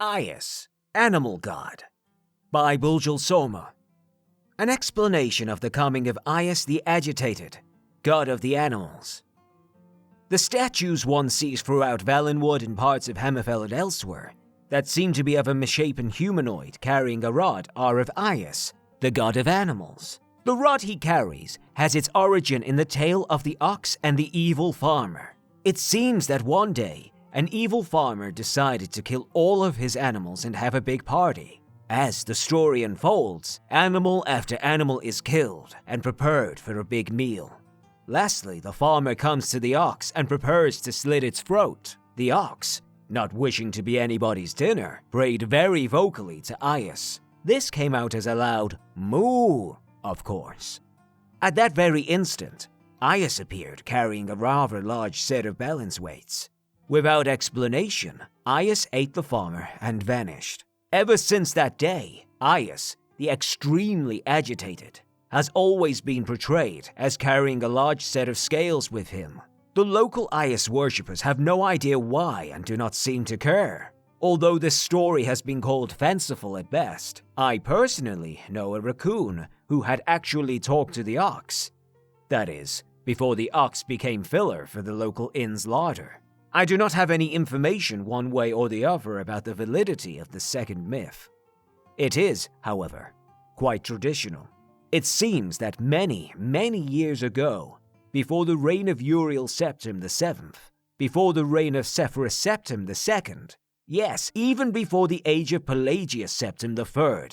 Aias, Animal God, by Bulgul Soma. An explanation of the coming of Aias the Agitated, god of the animals. The statues one sees throughout Valenwood and parts of Hammerfell and elsewhere that seem to be of a misshapen humanoid carrying a rod are of Aias, the god of animals. The rod he carries has its origin in the tale of the ox and the evil farmer. It seems that one day, an evil farmer decided to kill all of his animals and have a big party. As the story unfolds, animal after animal is killed and prepared for a big meal. Lastly, the farmer comes to the ox and prepares to slit its throat. The ox, not wishing to be anybody's dinner, brayed very vocally to Aias. This came out as a loud moo, of course. At that very instant, Aias appeared carrying a rather large set of balance weights. Without explanation, Aias ate the farmer and vanished. Ever since that day, Aias, the extremely agitated, has always been portrayed as carrying a large set of scales with him. The local Aias worshippers have no idea why and do not seem to care. Although this story has been called fanciful at best, I personally know a raccoon who had actually talked to the ox. That is, before the ox became filler for the local inn's larder. I do not have any information one way or the other about the validity of the second myth. It is, however, quite traditional. It seems that many years ago, before the reign of Uriel Septim VII, before the reign of Sepphoris Septim II, yes, even before the age of Pelagius Septim III,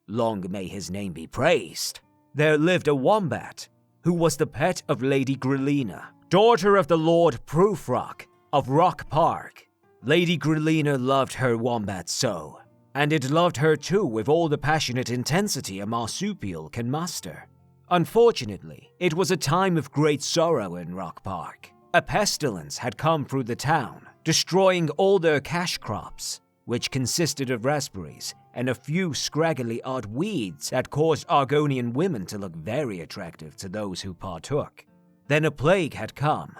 long may his name be praised, there lived a wombat who was the pet of Lady Grillina, daughter of the Lord Prufrock of Rock Park. Lady Grillina loved her wombat so, and it loved her too with all the passionate intensity a marsupial can muster. Unfortunately, it was a time of great sorrow in Rock Park. A pestilence had come through the town, destroying all their cash crops, which consisted of raspberries and a few scraggly odd weeds that caused Argonian women to look very attractive to those who partook. Then a plague had come,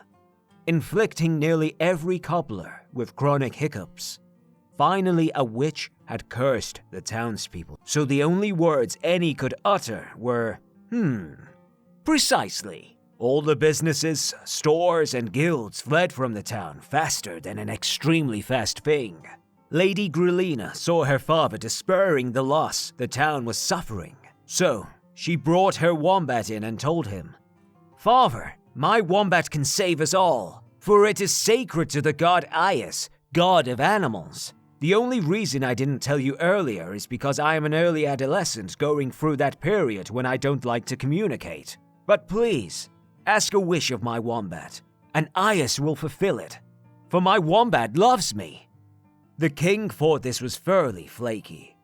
inflicting nearly every cobbler with chronic hiccups. Finally, a witch had cursed the townspeople, so the only words any could utter were, Precisely. All the businesses, stores, and guilds fled from the town faster than an extremely fast thing. Lady Grillina saw her father despairing the loss the town was suffering, so she brought her wombat in and told him, "Father, my wombat can save us all, for it is sacred to the god Aias, god of animals. The only reason I didn't tell you earlier is because I am an early adolescent going through that period when I don't like to communicate. But please, ask a wish of my wombat, and Aias will fulfill it, for my wombat loves me." The king thought this was fairly flaky,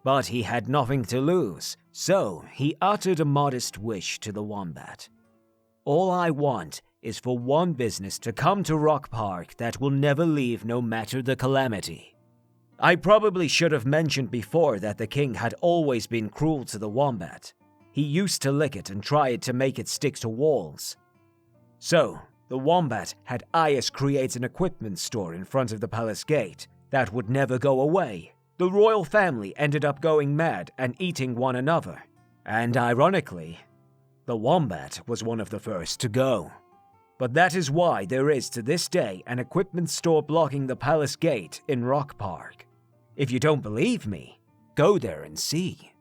but he had nothing to lose, so he uttered a modest wish to the wombat. "All I want is for one business to come to Rock Park that will never leave no matter the calamity." I probably should have mentioned before that the king had always been cruel to the wombat. He used to lick it and try to make it stick to walls. So, the wombat had Aias create an equipment store in front of the palace gate that would never go away. The royal family ended up going mad and eating one another. And ironically, the wombat was one of the first to go. But that is why there is to this day an equipment store blocking the palace gate in Rock Park. If you don't believe me, go there and see.